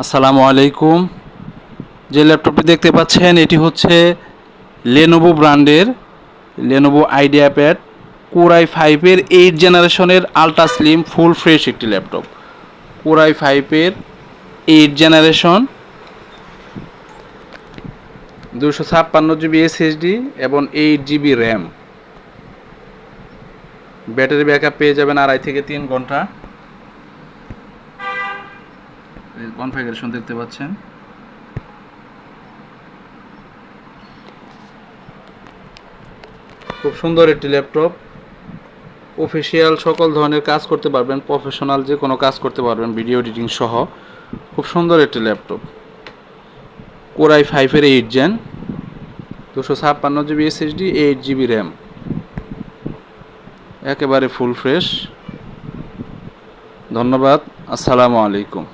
আসসালামু আলাইকুম। যে ল্যাপটপটি দেখতে পাচ্ছেন এটি হচ্ছে লেনোভো ব্র্যান্ডের লেনোভো আইডিয়াপ্যাড কোর i5-এর 8 জেনারেশনের আলট্রা স্লিম ফুল ফ্রেশ একটি ল্যাপটপ। কোর i5-এর 8 জেনারেশন, 256 জিবি এসএসডি এবং 8 জিবি র্যাম। ব্যাটারি ব্যাকআপ পেয়ে যাবেন 2.5 থেকে 3 ঘন্টা। কনফিগারেশন দেখতে পাচ্ছেন। খুব সুন্দর একটি ল্যাপটপ। অফিসিয়াল সকল ধরনের কাজ করতে পারবেন, প্রফেশনাল যে কোনো কাজ করতে পারবেন, ভিডিও এডিটিং সহ। খুব সুন্দর একটি ল্যাপটপ। কোর i5-এর 8 gen, 256 GB SSD, 8 GB RAM, একেবারে ফুল ফ্রেশ। ধন্যবাদ। আসসালামু আলাইকুম।